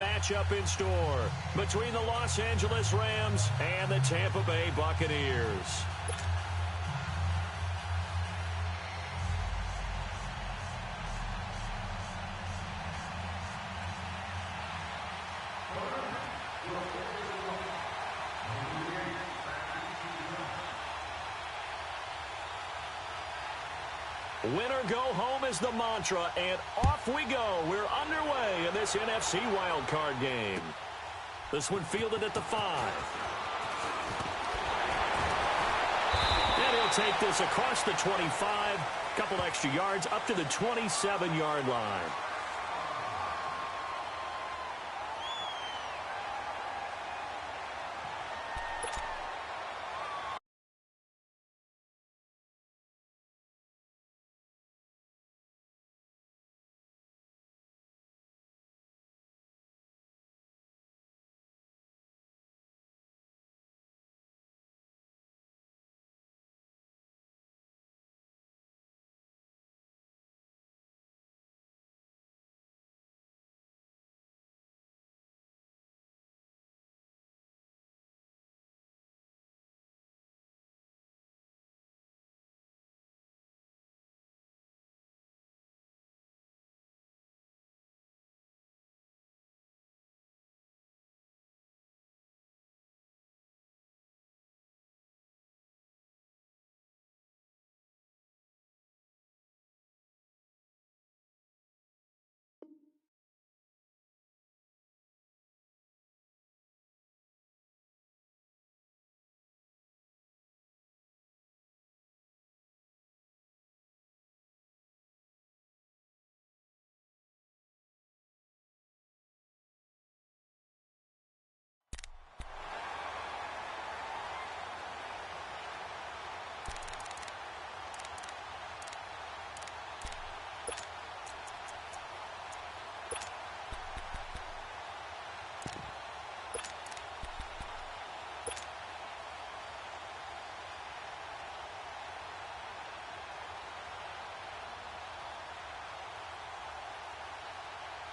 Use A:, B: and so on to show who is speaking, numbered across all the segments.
A: Matchup in store between the Los Angeles Rams and the Tampa Bay Buccaneers. Winner go home is the mantra, and off we go. We're underway in this NFC wildcard game. This one fielded at the 5. And he'll take this across the 25. Couple extra yards up to the 27-yard line.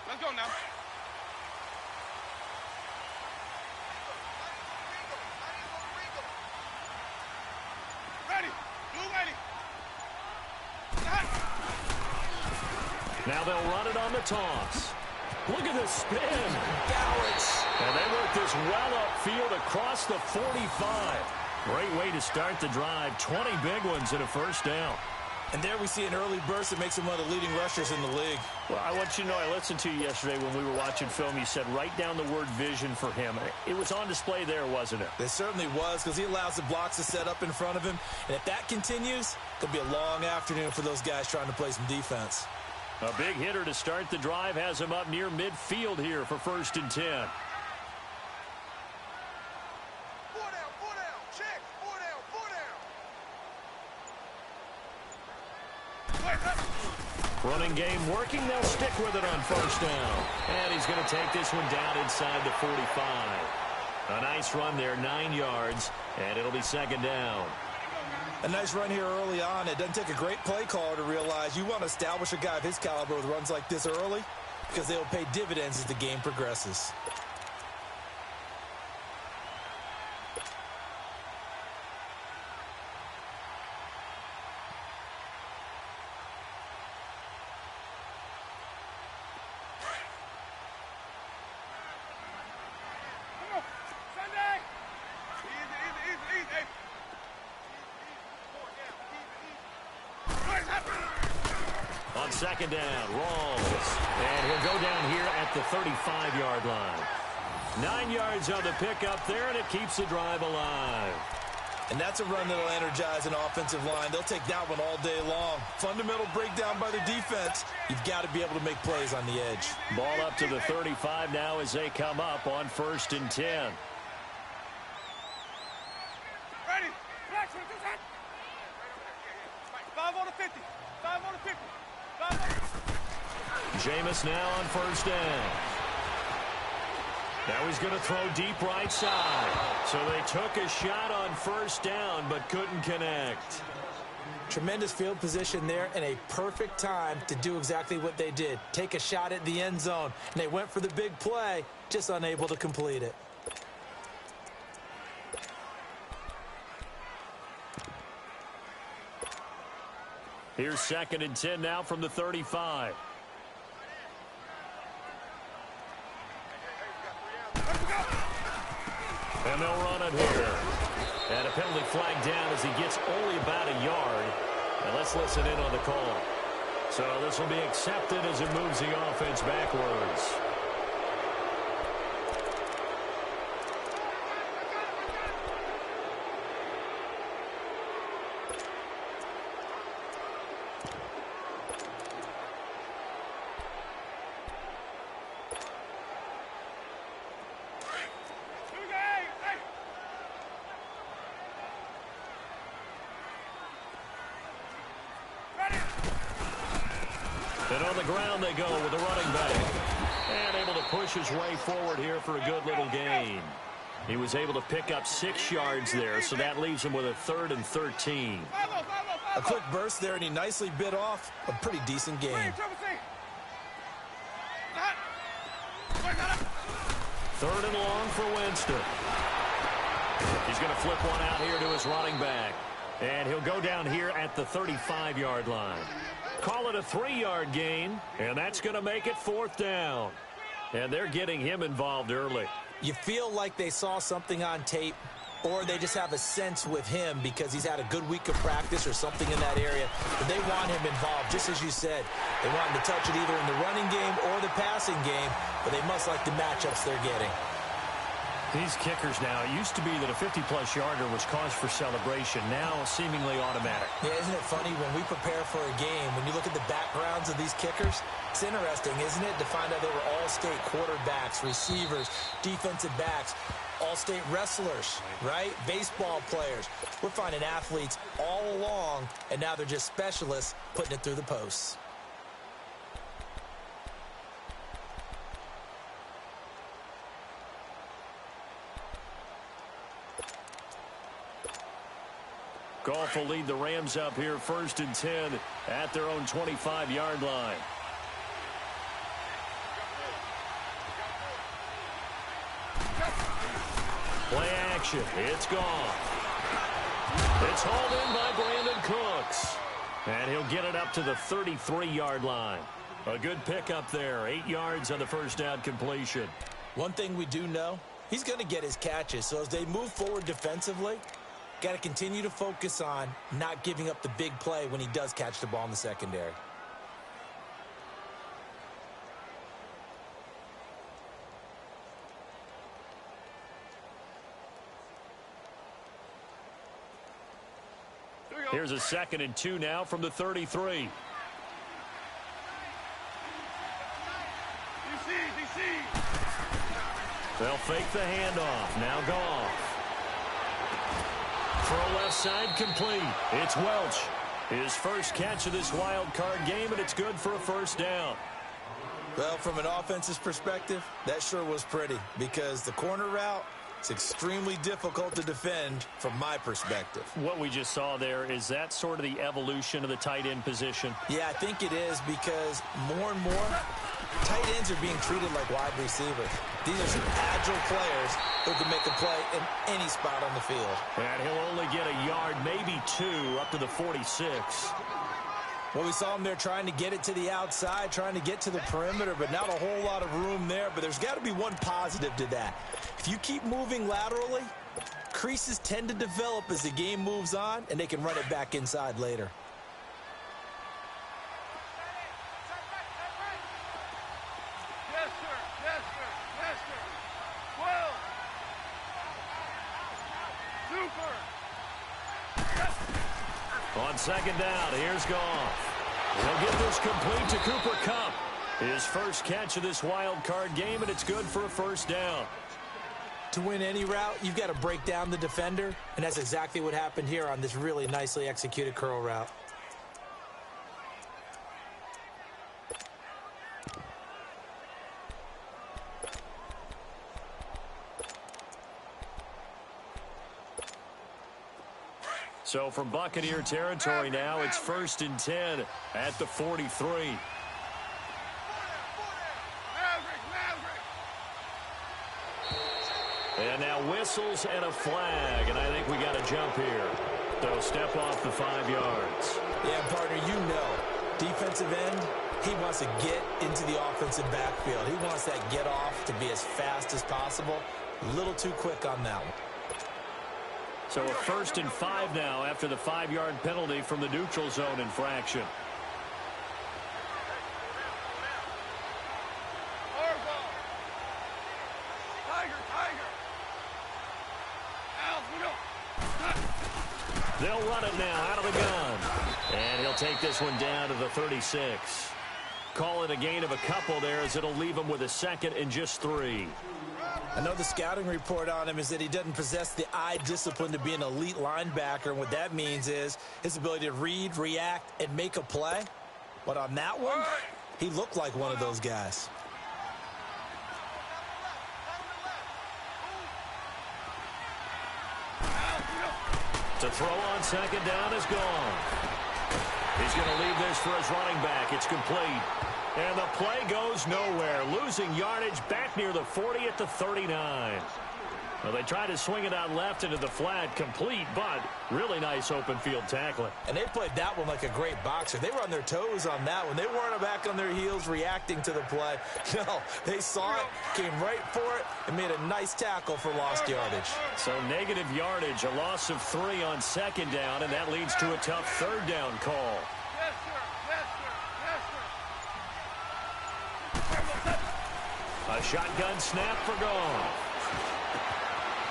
B: Let's go now. Ready. Blue ready.
A: Now they'll run it on the toss. Look at this spin. And they work this well upfield across the 45. Great way to start the drive. 20 big ones and a first down.
C: And there we see an early burst that makes him one of the leading rushers in the league.
D: Well, I want you to know, I listened to you yesterday when we were watching film. You said write down the word vision for him. It was on display there, wasn't it?
C: It certainly was, because he allows the blocks to set up in front of him. And if that continues, it'll be a long afternoon for those guys trying to play some defense.
A: A big hitter to start the drive has him up near midfield here for 1st and 10. Running game working. They'll stick with it on 1st down. And he's going to take this one down inside the 45. A nice run there, 9 yards, and it'll be 2nd down.
C: A nice run here early on. It doesn't take a great play caller to realize you want to establish a guy of his caliber with runs like this early, because they'll pay dividends as the game progresses.
A: On 2nd down, rolls. And he'll go down here at the 35-yard line. 9 yards on the pickup there, and it keeps the drive alive.
C: And that's a run that'll energize an offensive line. They'll take that one all day long. Fundamental breakdown by the defense. You've got to be able to make plays on the edge.
A: Ball up to the 35 now as they come up on 1st and 10.
B: Ready. 5 on the 50. 5 on the 50. 5 on the 50.
A: Jameis now on 1st down. Now he's going to throw deep right side. So they took a shot on 1st down but couldn't connect.
C: Tremendous field position there and a perfect time to do exactly what they did. Take a shot at the end zone. And they went for the big play, just unable to complete it.
D: Here's 2nd and 10 now from the 35. And they'll run it here. And a penalty flag down as he gets only about a yard. And let's listen in on the call. So this will be accepted as it moves the offense backwards. And on the ground they go with the running back. And able to push his way forward here for a good little gain. He was able to pick up 6 yards there, so that leaves him with a 3rd and 13.
C: A quick burst there, and he nicely bit off a pretty decent gain.
D: 3rd and long for Winston. He's going to flip one out here to his running back. And he'll go down here at the 35-yard line. Call it a 3-yard gain, and that's going to make it 4th down. And they're getting him involved early.
C: You feel like they saw something on tape, or they just have a sense with him because he's had a good week of practice or something in that area. But they want him involved, just as you said. They want him to touch it either in the running game or the passing game, but they must like the matchups they're getting.
D: These kickers now, it used to be that a 50-plus yarder was cause for celebration. Now seemingly automatic.
C: Yeah, isn't it funny when we prepare for a game, when you look at the backgrounds of these kickers, it's interesting, isn't it, to find out they were all-state quarterbacks, receivers, defensive backs, all-state wrestlers, right? Baseball players. We're finding athletes all along, and now they're just specialists putting it through the posts.
D: Goff will lead the Rams up here 1st and 10 at their own 25-yard line. Play action. It's Goff. It's hauled in by Brandon Cooks. And he'll get it up to the 33-yard line. A good pickup there. 8 yards on the first down completion.
C: One thing we do know, he's going to get his catches. So as they move forward defensively, got to continue to focus on not giving up the big play when he does catch the ball in the secondary.
D: Here's a 2nd and 2 now from the 33. They'll fake the handoff. Now Goff. For a left side complete. It's Welch. His first catch of this wild card game, and it's good for a 1st down.
C: Well, from an offense's perspective, that sure was pretty because the corner route, it's extremely difficult to defend from my perspective.
D: What we just saw there, is that sort of the evolution of the tight end position?
C: Yeah, I think it is because more and more, tight ends are being treated like wide receivers. These are some agile players who can make a play in any spot on the field.
D: And he'll only get a yard, maybe 2, up to the 46.
C: Well, we saw him there trying to get it to the outside, trying to get to the perimeter, but not a whole lot of room there. But there's got to be one positive to that. If you keep moving laterally, creases tend to develop as the game moves on, and they can run it back inside later.
B: Yes, sir. Yes, sir. Yes, sir. 12. Super.
D: On 2nd down, here's Goff. He'll get this complete to Cooper Kupp. His first catch of this wild card game, and it's good for a 1st down.
C: To win any route, you've got to break down the defender, and that's exactly what happened here on this really nicely executed curl route.
D: So from Buccaneer territory now, it's 1st and 10 at the 43. And now whistles and a flag, and I think we got a jump here. They'll step off the 5 yards.
C: Yeah, partner, you know, defensive end, he wants to get into the offensive backfield. He wants that get off to be as fast as possible. A little too quick on that one.
D: So a 1st and 5 now after the 5-yard penalty from the neutral zone infraction. They'll run it now out of the gun. And he'll take this one down to the 36. Call it a gain of a couple there as it'll leave him with a 2nd and just 3.
C: I know the scouting report on him is that he doesn't possess the eye discipline to be an elite linebacker. And what that means is his ability to read, react, and make a play. But on that one, he looked like one of those guys.
D: To throw on 2nd down is gone. He's going to leave this for his running back. It's complete. And the play goes nowhere. Losing yardage back near the 40 at the 39. Well, they tried to swing it out left into the flat. Complete, but really nice open field tackling.
C: And they played that one like a great boxer. They were on their toes on that one. They weren't back on their heels reacting to the play. No, they saw it, came right for it, and made a nice tackle for lost yardage.
D: So negative yardage, a loss of 3 on 2nd down, and that leads to a tough 3rd down call.
B: Yes, sir. Yes, sir. Yes, sir.
D: A shotgun snap for Gone.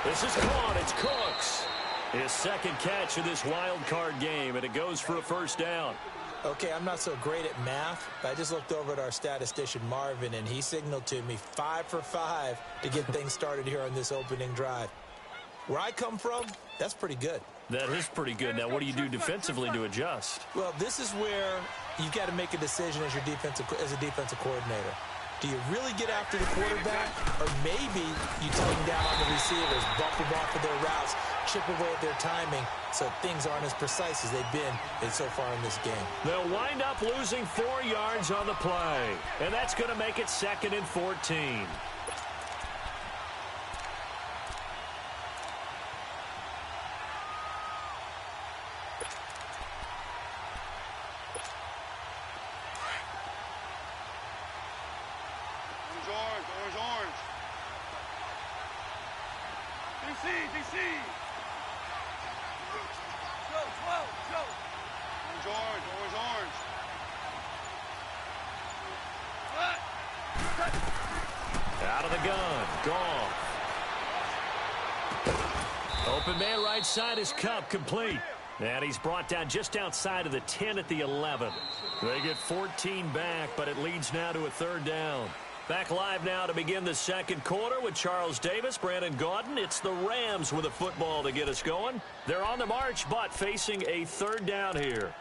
D: This is caught. It's Cooks. His 2nd catch of this wild card game, and it goes for a 1st down.
C: Okay, I'm not so great at math, but I just looked over at our statistician, Marvin, and he signaled to me 5 for 5 to get things started here on this opening drive. Where I come from, that's pretty good.
D: That is pretty good. Now, what do you do defensively to adjust?
C: Well, this is where you've got to make a decision as a defensive coordinator. Do you really get after the quarterback, or maybe you tighten down on the receivers, bump them off of their routes, chip away at their timing so things aren't as precise as they've been so far in this game?
D: They'll wind up losing 4 yards on the play, and that's going to make it 2nd and 14.
B: Orange. DC. Joe. Orange.
D: Out of the gun. Gone. Open man right side is Cup, complete. And he's brought down just outside of the 10 at the 11. They get 14 back, but it leads now to a 3rd down. Back live now to begin the 2nd quarter with Charles Davis, Brandon Gaudin. It's the Rams with a football to get us going. They're on the march, but facing a 3rd down here.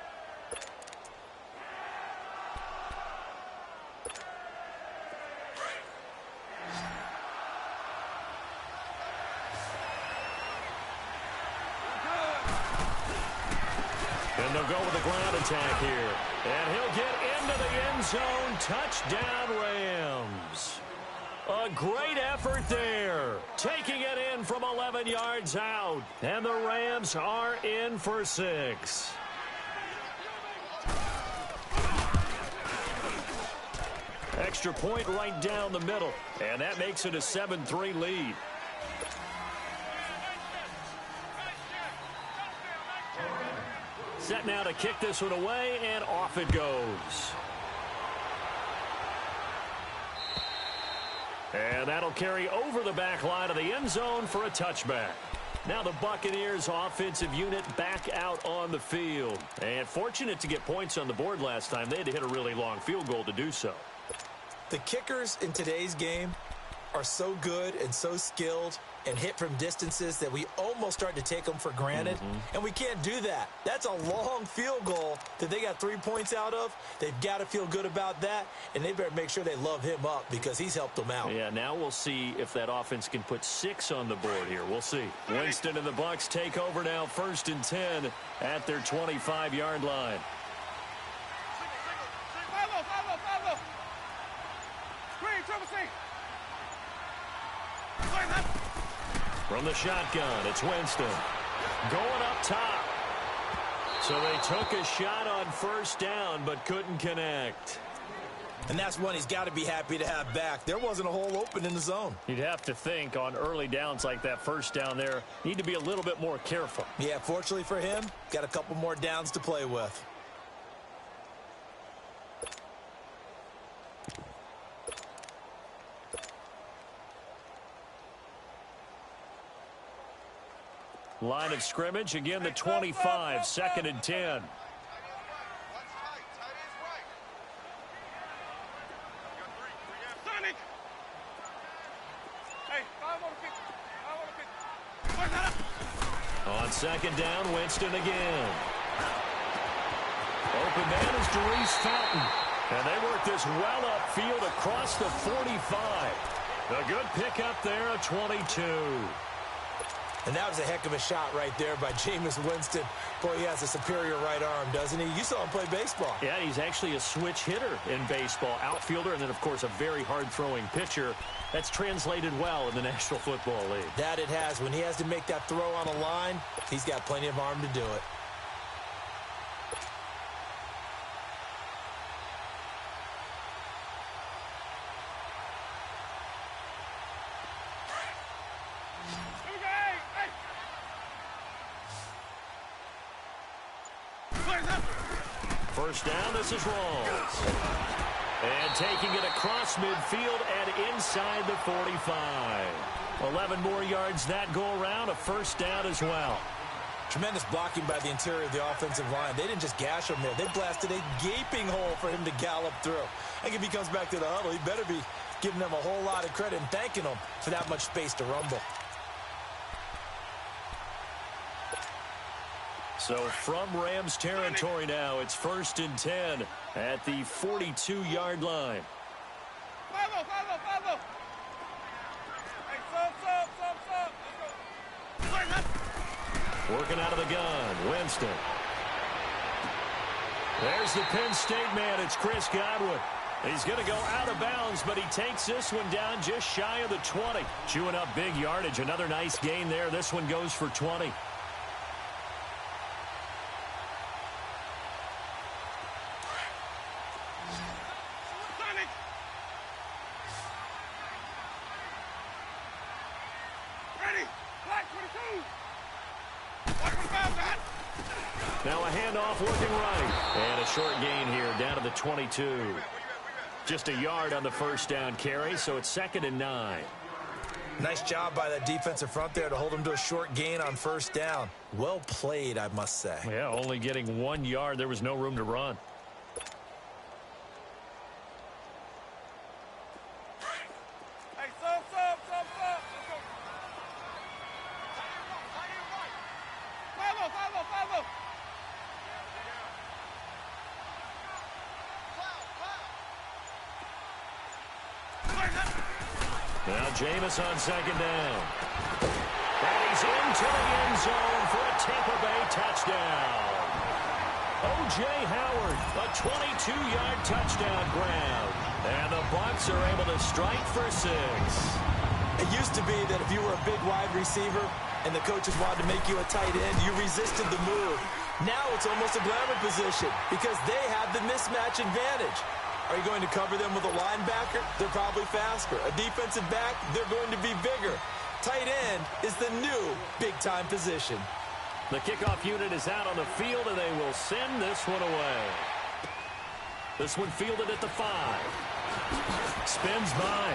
D: And they'll go with a ground attack here. And he'll get into the end zone. Touchdown, Rams. A great effort there. Taking it in from 11 yards out. And the Rams are in for 6. Extra point right down the middle. And that makes it a 7-3 lead. Set now to kick this one away, and off it goes. And that'll carry over the back line of the end zone for a touchback. Now the Buccaneers offensive unit back out on the field. And fortunate to get points on the board last time. They had to hit a really long field goal to do so.
C: The kickers in today's game are so good and so skilled and hit from distances that we almost start to take them for granted. And we can't do that. That's a long field goal that they got 3 points out of. They've got to feel good about that, and they better make sure they love him up because he's helped them out.
D: Yeah, now we'll see if that offense can put 6 on the board here. We'll see. Winston and the Bucs take over now, 1st and 10 at their 25-yard line.
B: Follow. Screen, triple C.
D: From the shotgun, it's Winston. Going up top. So they took a shot on first down, but couldn't connect.
C: And that's one he's got to be happy to have back. There wasn't a hole open in the zone.
D: You'd have to think on early downs like that first down there, need to be a little bit more careful.
C: Yeah, fortunately for him, got a couple more downs to play with.
D: Line of scrimmage, again the 25, 2nd and 10. On 2nd down, Winston again. Open man is Darius Fountain. And they work this well upfield across the 45. A good pickup there, a 22.
C: And that was a heck of a shot right there by Jameis Winston. Boy, he has a superior right arm, doesn't he? You saw him play baseball.
D: Yeah, he's actually a switch hitter in baseball. Outfielder, and then, of course, a very hard-throwing pitcher. That's translated well in the National Football League.
C: That it has. When he has to make that throw on a line, he's got plenty of arm to do it.
D: First down, this is Rawls. And taking it across midfield and inside the 45. 11 more yards that go around, a first down as well.
C: Tremendous blocking by the interior of the offensive line. They didn't just gash him there. They blasted a gaping hole for him to gallop through. I think if he comes back to the huddle, he better be giving them a whole lot of credit and thanking them for that much space to rumble.
D: So from Rams territory now, it's 1st and 10 at the 42-yard line. Working out of the gun, Winston. There's the Penn State man, it's Chris Godwin. He's going to go out of bounds, but he takes this one down just shy of the 20. Chewing up big yardage, another nice gain there. This one goes for 20. Now a handoff working right. And a short gain here down to the 22. Just a yard on the first down carry, so it's 2nd and 9.
C: Nice job by that defensive front there to hold him to a short gain on first down. Well played, I must say.
D: Yeah, only getting 1 yard. There was no room to run. Now Jameis on 2nd down. And he's into the end zone for a Tampa Bay touchdown. O.J. Howard, a 22-yard touchdown grab. And the Bucs are able to strike for 6.
C: It used to be that if you were a big wide receiver and the coaches wanted to make you a tight end, you resisted the move. Now it's almost a glamour position because they have the mismatch advantage. Are you going to cover them with a linebacker? They're probably faster. A defensive back? They're going to be bigger. Tight end is the new big-time position.
D: The kickoff unit is out on the field, and they will send this one away. This one fielded at the 5. Spins by.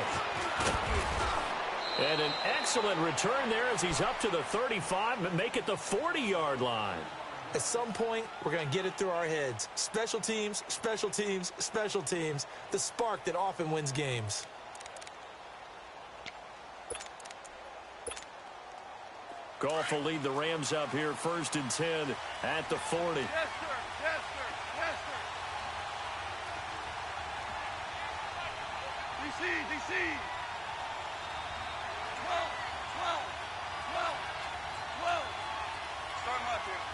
D: And an excellent return there as he's up to the 35 and make it the 40-yard line.
C: At some point, we're going to get it through our heads. Special teams, special teams, special teams. The spark that often wins games.
D: Goff will lead the Rams up here 1st and 10 at the 40.
B: Yes, sir. Yes, sir. Yes, sir. DC. 12. Start him up here.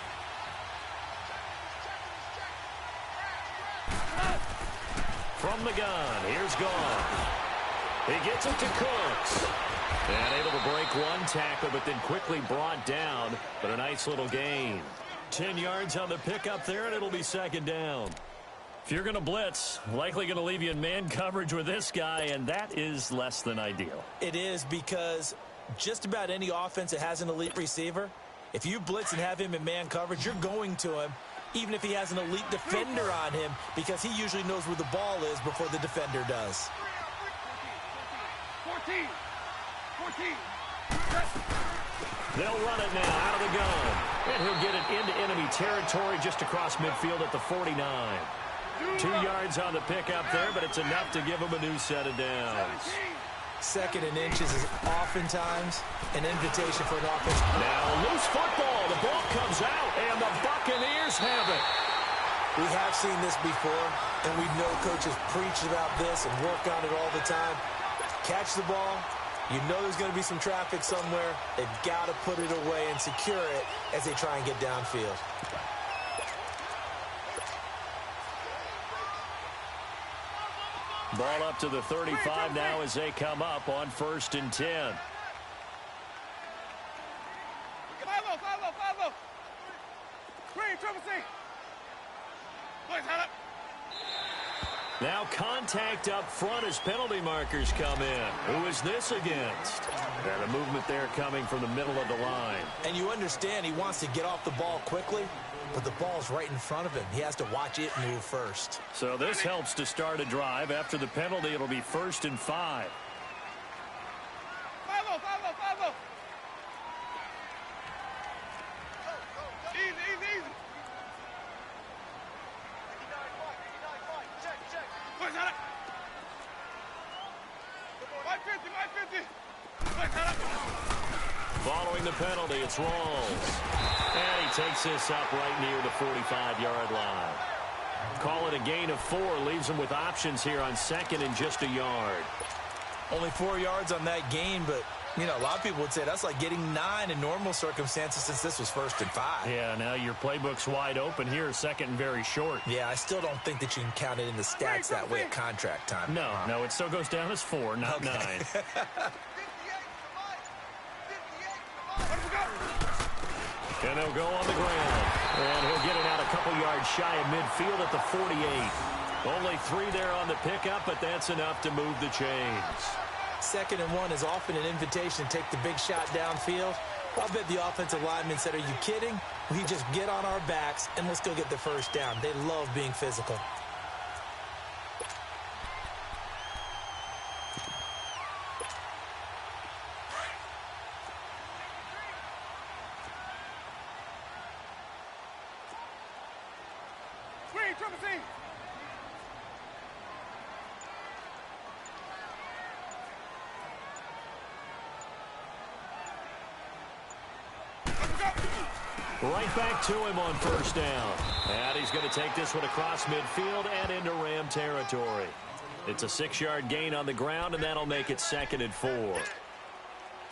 D: From the gun, here's Goff. He gets it to Cooks. And able to break one tackle, but then quickly brought down. But a nice little gain. 10 yards on the pickup there, and it'll be second down. If you're going to blitz, likely going to leave you in man coverage with this guy, and that is less than ideal.
C: It is, because just about any offense that has an elite receiver, if you blitz and have him in man coverage, you're going to him, even if he has an elite defender on him, because he usually knows where the ball is before the defender does.
B: 14.
D: They'll run it now out of the gun. And he'll get it into enemy territory just across midfield at the 49. 2 yards on the pickup there, but it's enough to give him a new set of downs.
C: Second and inches is oftentimes an invitation for an offense.
D: Now loose football. The ball comes out, and the Buccaneers have it.
C: We have seen this before, and we know coaches preach about this and work on it all the time. Catch the ball. You know there's going to be some traffic somewhere. They've got to put it away and secure it as they try and get downfield.
D: Ball up to the 35 now as they come up on 1st and 10.
B: Follow. Green, triple C. Boys, head up.
D: Now contact up front as penalty markers come in. Who is this against? And a movement there coming from the middle of the line.
C: And you understand he wants to get off the ball quickly, but the ball's right in front of him. He has to watch it move first.
D: So this helps to start a drive. After the penalty, it'll be 1st and 5.
B: Follow. Easy. Boys, head up. 550. Boys, head up.
D: Following the penalty, it's Rawls. And he takes this up right near the 45-yard line. Call it a gain of 4. Leaves him with options here on 2nd and just a yard.
C: Only 4 yards on that gain, but, you know, a lot of people would say that's like getting 9 in normal circumstances since this was 1st and 5.
D: Yeah, now your playbook's wide open here, 2nd and very short.
C: Yeah, I still don't think that you can count it in the stats that way at contract time.
D: No, it still goes down as 4, not 9. And they'll go on the ground. And he'll get it out a couple yards shy of midfield at the 48. Only 3 there on the pickup, but that's enough to move the chains.
C: 2nd and 1 is often an invitation to take the big shot downfield. I'll bet the offensive lineman said, "Are you kidding? We just get on our backs and let's go get the first down." They love being physical.
B: Green, triple C.
D: Right back to him on 1st down. And he's going to take this one across midfield and into Ram territory. It's a 6-yard gain on the ground, and that'll make it 2nd and 4.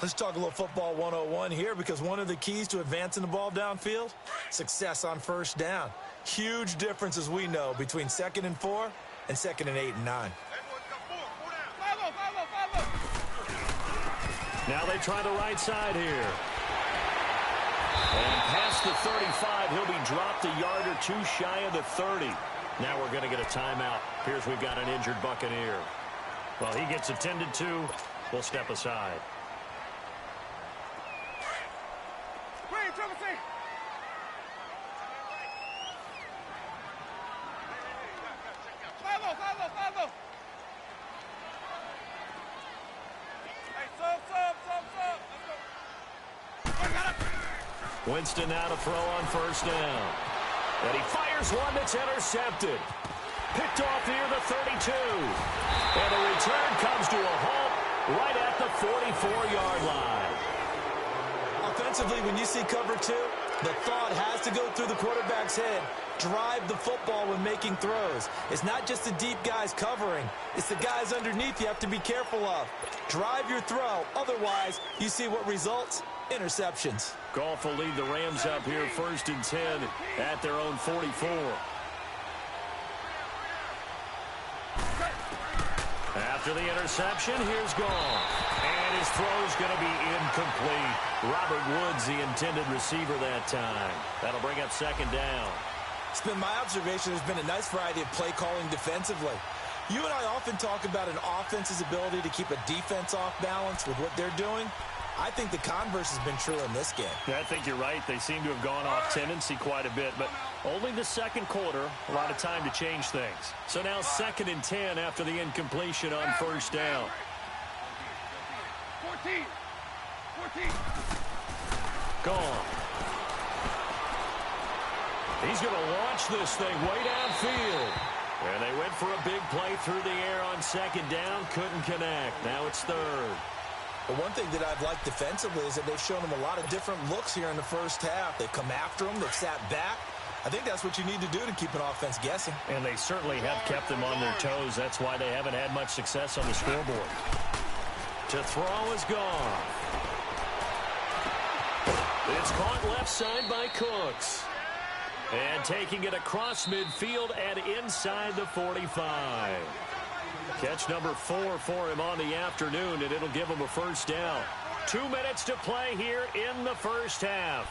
C: Let's talk a little football 101 here, because one of the keys to advancing the ball downfield, success on 1st down. Huge difference, as we know, between 2nd and 4 and 2nd and 8 and 9.
B: Follow.
D: Now they try the right side here. And past the 35, he'll be dropped a yard or 2 shy of the 30. Now we're going to get a timeout. Appears we've got an injured Buccaneer. Well, he gets attended to. We'll step aside.
B: Green, triple C. Follow. Hey, sub. Let's go.
D: Winston now to throw on 1st down. And he fires one that's intercepted. Picked off near the 32. And the return comes to a halt right at the 44-yard line.
C: Offensively, when you see cover 2, the thought has to go through the quarterback's head. Drive the football when making throws. It's not just the deep guys covering. It's the guys underneath you have to be careful of. Drive your throw. Otherwise, you see what results? Interceptions.
D: Goff will lead the Rams up here 1st and 10 at their own 44. After the interception, here's Goff. And And his throw's going to be incomplete. Robert Woods, the intended receiver that time. That'll bring up second down.
C: It's been my observation there's been a nice variety of play calling defensively. You and I often talk about an offense's ability to keep a defense off balance with what they're doing. I think the converse has been true in this game.
A: Yeah, I think you're right. They seem to have gone off tendency quite a bit, but only the second quarter, a lot of time to change things. So now 2nd and 10 after the incompletion on first down.
B: 14.
A: Gone. He's going to launch this thing way downfield. And they went for a big play through the air on second down. Couldn't connect. Now it's 3rd.
C: The one thing that I've liked defensively is that they've shown them a lot of different looks here in the first half. They've come after them. They've sat back. I think that's what you need to do to keep an offense guessing.
A: And they certainly have kept them on their toes. That's why they haven't had much success on the scoreboard. To throw is gone. It's caught left side by Cooks. And taking it across midfield and inside the 45. Catch number 4 for him on the afternoon, and it'll give him a first down. 2 minutes to play here in the first half.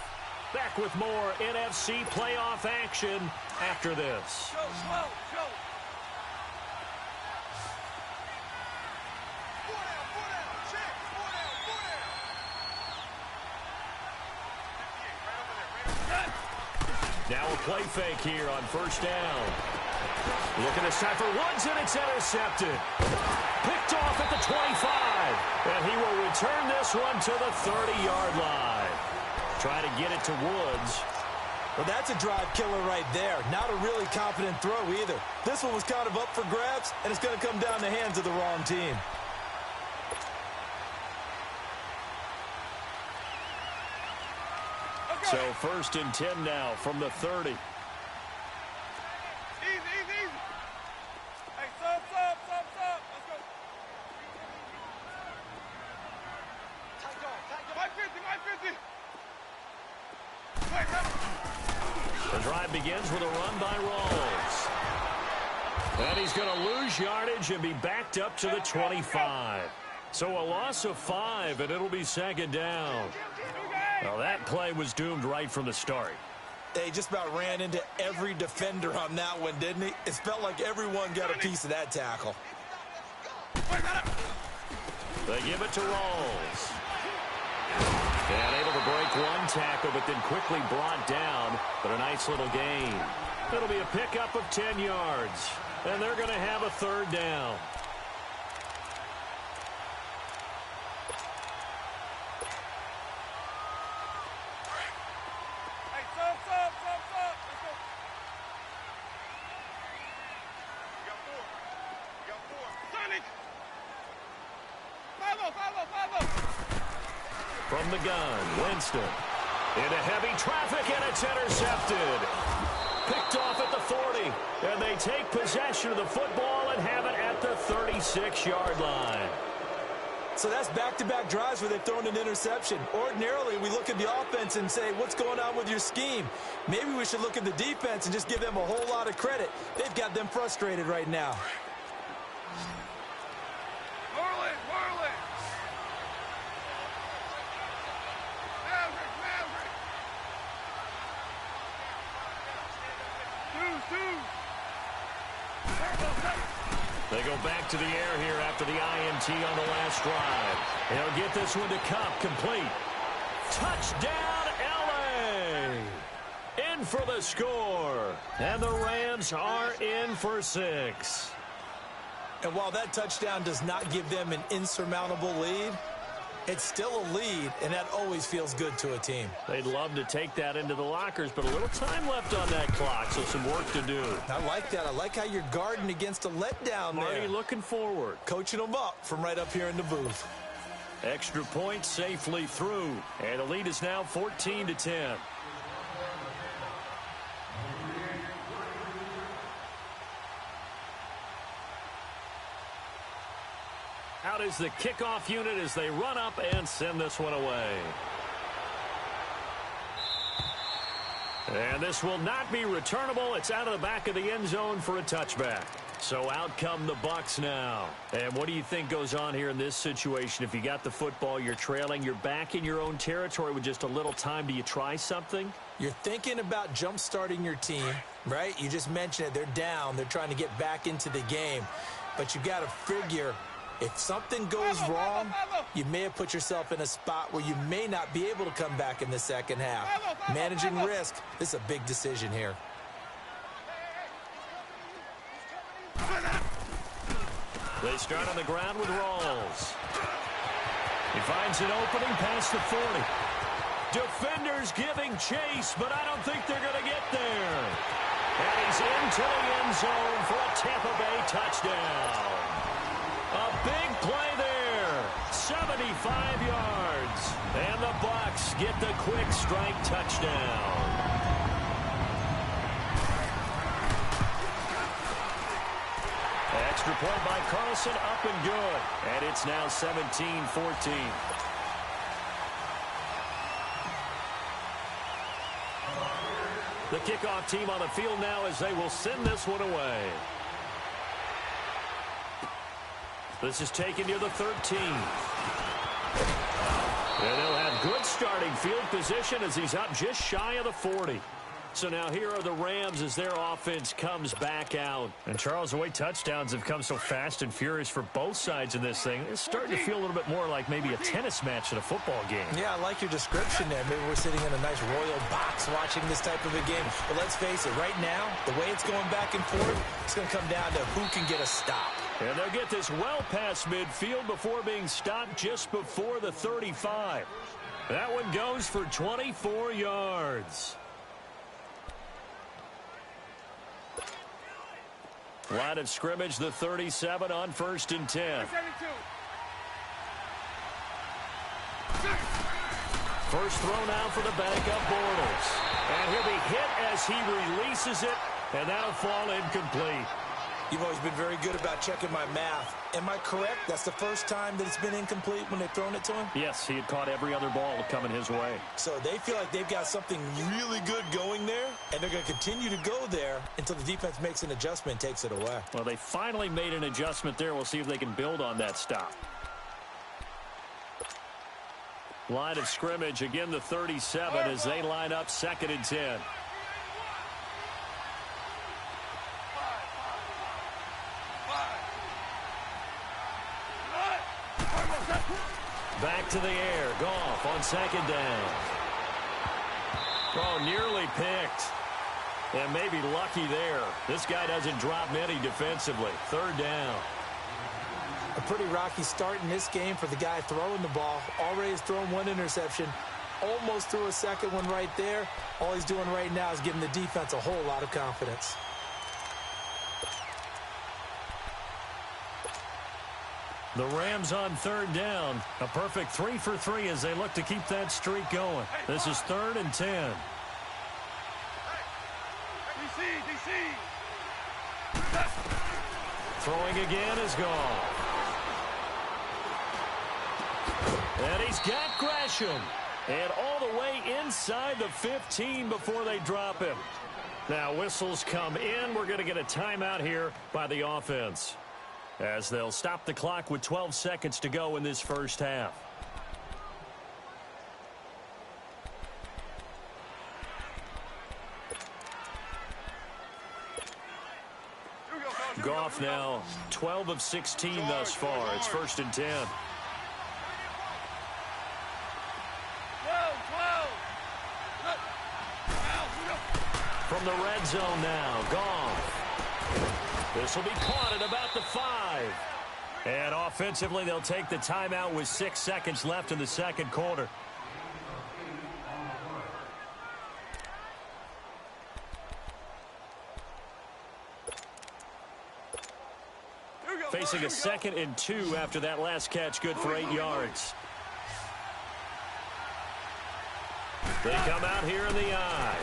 A: Back with more NFC playoff action after this. Now a play fake here on first down. Looking to set for Woods, and it's intercepted. Picked off at the 25. And he will return this one to the 30-yard line. Try to get it to Woods.
C: Well, that's a drive killer right there. Not a really confident throw either. This one was kind of up for grabs, and it's going to come down the hands of the wrong team.
A: So 1st and 10 now from the 30.
B: Easy. Hey, sub. Let's go. 550.
A: The drive begins with a run by Rawls. And he's going to lose yardage and be backed up to the 25. So a loss of 5, and it'll be 2nd down. Well, that play was doomed right from the start.
C: They just about ran into every defender on that one, didn't he? It felt like everyone got a piece of that tackle.
A: They give it to Rawls. And able to break one tackle, but then quickly brought down. But a nice little gain. It'll be a pickup of 10 yards. And they're going to have a 3rd down. From the gun, Winston. Into heavy traffic, and it's intercepted. Picked off at the 40. And they take possession of the football and have it at the 36-yard line.
C: So that's back-to-back drives where they've thrown an interception. Ordinarily, we look at the offense and say, what's going on with your scheme? Maybe we should look at the defense and just give them a whole lot of credit. They've got them frustrated right now.
A: They go back to the air here after the INT on the last drive. They'll get this one to Cup, complete. Touchdown, L.A. In for the score. And the Rams are in for 6.
C: And while that touchdown does not give them an insurmountable lead, it's still a lead, and that always feels good to a team.
A: They'd love to take that into the lockers, but a little time left on that clock, so some work to do.
C: I like that. I like how you're guarding against a letdown there.
A: Marty looking forward.
C: Coaching them up from right up here in the booth.
A: Extra point safely through, and the lead is now 14-10. Out is the kickoff unit as they run up and send this one away. And this will not be returnable. It's out of the back of the end zone for a touchback.
D: So out come the Bucs now. And what do you think goes on here in this situation? If you got the football, you're trailing, you're back in your own territory with just a little time. Do you try something?
C: You're thinking about jump-starting your team, right? You just mentioned it. They're down. They're trying to get back into the game. But you got to figure, if something goes wrong, you may have put yourself in a spot where you may not be able to come back in the second half. Managing risk, this is a big decision here.
D: They start on the ground with Rawls. He finds an opening past the 40. Defenders giving chase, but I don't think they're going to get there. And he's into the end zone for a Tampa Bay touchdown. A big play there. 75 yards. And the Bucs get the quick strike touchdown. Extra point by Carlson, up and good. And it's now 17-14. The kickoff team on the field now as they will send this one away. This is taken near the 13. And they'll have good starting field position as he's up just shy of the 40. So now here are the Rams as their offense comes back out. And Charles, the way touchdowns have come so fast and furious for both sides in this thing, it's starting to feel a little bit more like maybe a tennis match at a football game.
C: Yeah, I like your description there. Maybe we're sitting in a nice royal box watching this type of a game. But let's face it, right now, the way it's going back and forth, it's going to come down to who can get a stop.
D: And they'll get this well past midfield before being stopped just before the 35. That one goes for 24 yards. Line of scrimmage, the 37 on 1st and 10. First throw now for the backup Bortles. And he'll be hit as he releases it, and that'll fall incomplete.
C: You've always been very good about checking my math. Am I correct? That's the first time that it's been incomplete when they've thrown it to him?
D: Yes, he had caught every other ball coming his way.
C: So they feel like they've got something really good going there, and they're going to continue to go there until the defense makes an adjustment and takes it away.
D: Well, they finally made an adjustment there. We'll see if they can build on that stop. Line of scrimmage, again the 37 as they line up 2nd and 10. Back to the air. Goff on 2nd down. Oh, nearly picked. And maybe lucky there. This guy doesn't drop many defensively. 3rd down.
C: A pretty rocky start in this game for the guy throwing the ball. Already has thrown one interception. Almost threw a second one right there. All he's doing right now is giving the defense a whole lot of confidence.
D: The Rams on 3rd down. A perfect 3 for 3 as they look to keep that streak going. This is 3rd and 10. Throwing again is gone. And he's got Gresham. And all the way inside the 15 before they drop him. Now whistles come in. We're going to get a timeout here by the offense, as they'll stop the clock with 12 seconds to go in this first half. Goff now 12 of 16 thus far. It's 1st and 10. From the red zone now, Goff. This will be caught at about the 5. And offensively, they'll take the timeout with 6 seconds left in the second quarter. Facing a 2nd and 2 after that last catch, good for 8 yards. They come out here in the eye.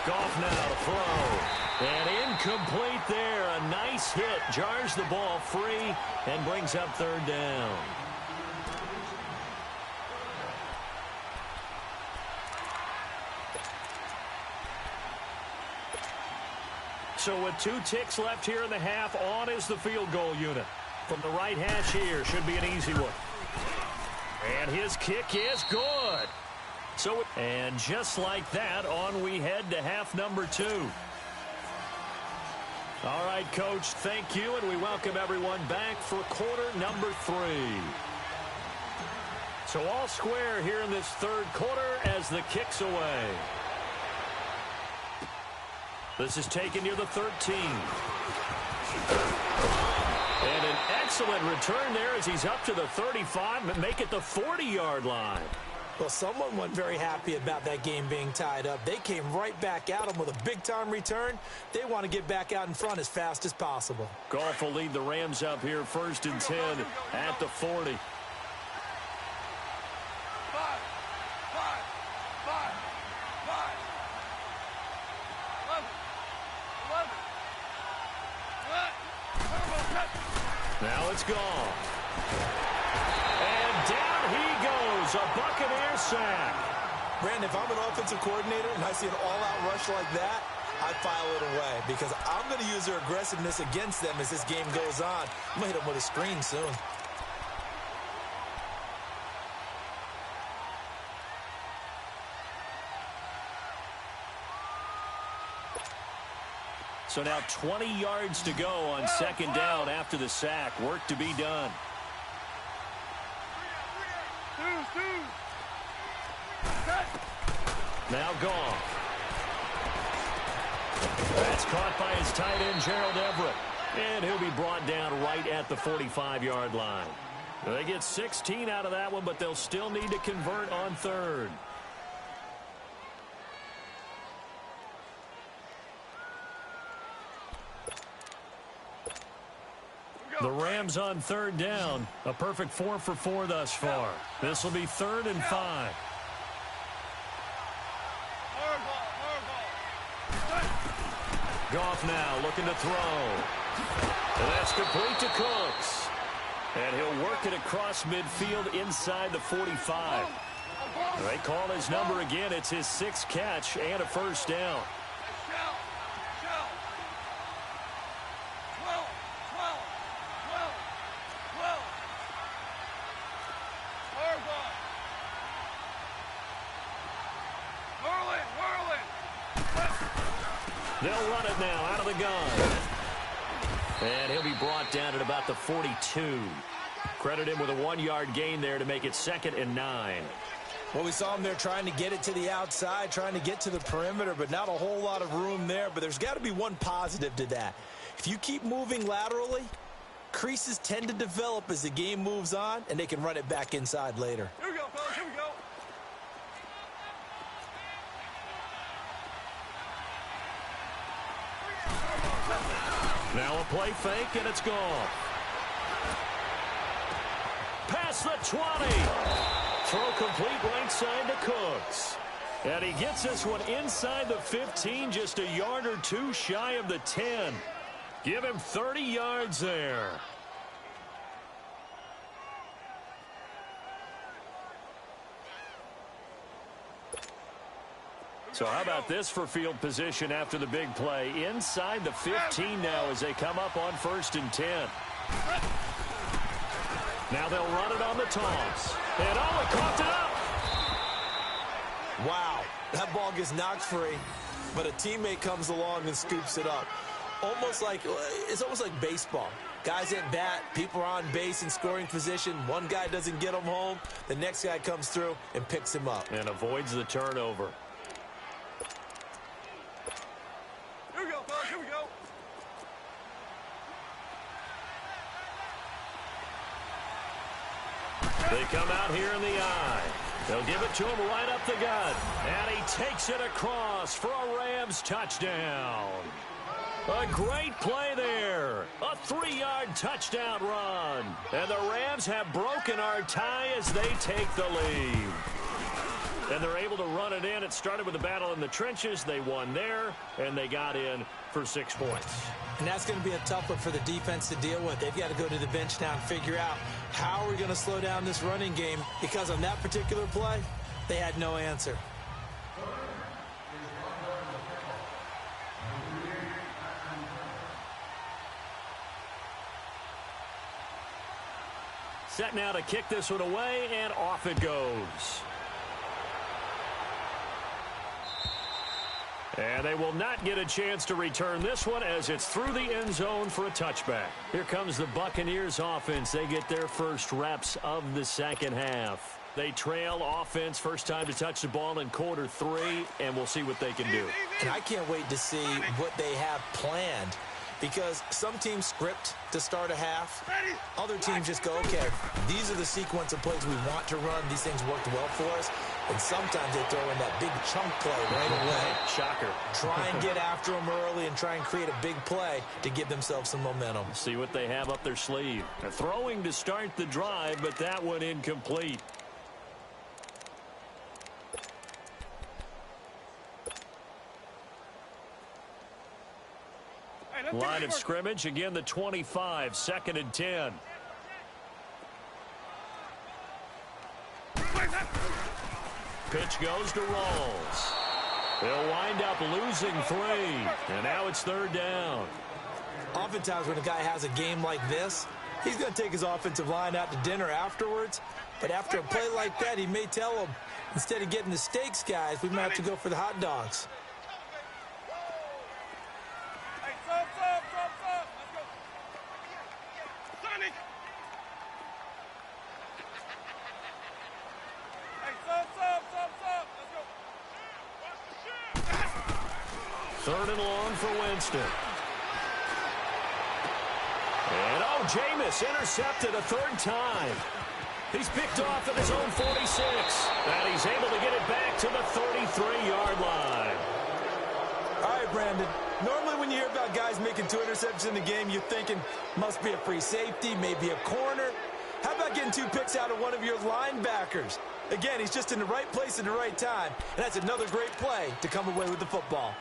D: Goff now to throw. And incomplete there. A nice hit. Jars the ball free and brings up 3rd down.
A: So with 2 ticks left here in the half, on is the field goal unit. From the right hash here, should be an easy one. And his kick is good. And just like that, on we head to half number 2. All right, Coach, thank you, and we welcome everyone back for quarter number 3. So all square here in this third quarter as the kick's away. This is taken near the 13. And an excellent return there as he's up to the 35 and make it the 40-yard line.
C: Well, someone wasn't very happy about that game being tied up. They came right back at him with a big-time return. They want to get back out in front as fast as possible.
A: Goff will lead the Rams up here 1st and 10 at the 40. Now it's gone. And down he goes. A Buccaneer sack.
C: Brandon, if I'm an offensive coordinator and I see an all-out rush like that, I file it away because I'm going to use their aggressiveness against them as this game goes on. I'm going to hit them with a screen soon.
A: So now 20 yards to go on 2nd down after the sack. Work to be done. Now gone. That's caught by his tight end, Gerald Everett. And he'll be brought down right at the 45-yard line. They get 16 out of that one, but they'll still need to convert on 3rd. The Rams on 3rd down. A perfect 4 for 4 thus far. This will be 3rd and 5. Goff now looking to throw. And that's complete to Cooks. And he'll work it across midfield inside the 45. They call his number again. It's his 6th catch and a 1st down. They'll run it now out of the gun. And he'll be brought down at about the 42. Credit him with a 1-yard gain there to make it 2nd and 9.
C: Well, we saw him there trying to get it to the outside, trying to get to the perimeter, but not a whole lot of room there. But there's got to be one positive to that. If you keep moving laterally, creases tend to develop as the game moves on, and they can run it back inside later.
B: Here we go, fellas. Here we go.
A: Now a play fake, and it's gone. Past the 20. Throw complete right side to Cooks. And he gets this one inside the 15, just a yard or 2 shy of the 10. Give him 30 yards there. So how about this for field position after the big play? Inside the 15 now as they come up on 1st and 10. Now they'll run it on the toss. And he coughed it up.
C: Wow, that ball gets knocked free, but a teammate comes along and scoops it up. It's almost like baseball. Guys at bat, people are on base in scoring position. One guy doesn't get him home. The next guy comes through and picks him up.
A: And avoids the turnover.
B: Here we go, fellas. Here we go.
A: They come out here in the eye. They'll give it to him right up the gut. And he takes it across for a Rams touchdown. A great play there. A 3-yard touchdown run. And the Rams have broken our tie as they take the lead. And they're able to run it in. It started with a battle in the trenches. They won there, and they got in for 6 points.
C: And that's going to be a tough one for the defense to deal with. They've got to go to the bench now and figure out how are we going to slow down this running game, because on that particular play, they had no answer.
D: Set now to kick this one away, and off it goes. And they will not get a chance to return this one as it's through the end zone for a touchback. Here comes the Buccaneers offense. They get their first reps of the second half. They trail offense, first time to touch the ball in quarter 3, and we'll see what they can do.
C: And I can't wait to see what they have planned, because some teams script to start a half. Other teams just go, okay, these are the sequence of plays we want to run. These things worked well for us. And sometimes they throw in that big chunk play right away.
D: Shocker.
C: Try and get after them early and try and create a big play to give themselves some momentum.
D: See what they have up their sleeve. They're throwing to start the drive, but that one incomplete. Line of scrimmage, again the 25, 2nd and 10. Pitch goes to Rawls. They'll wind up losing 3, and now it's 3rd down.
C: Oftentimes when a guy has a game like this, he's going to take his offensive line out to dinner afterwards. But after a play like that, he may tell them, instead of getting the steaks, guys, we might have to go for the hot dogs.
D: Third and long for Winston. And Jameis intercepted a 3rd time. He's picked off at his own 46. And he's able to get it back to the 33-yard line.
C: All right, Brandon. Normally when you hear about guys making 2 interceptions in the game, you're thinking must be a free safety, maybe a corner. How about getting 2 picks out of one of your linebackers? Again, he's just in the right place at the right time. And that's another great play to come away with the football.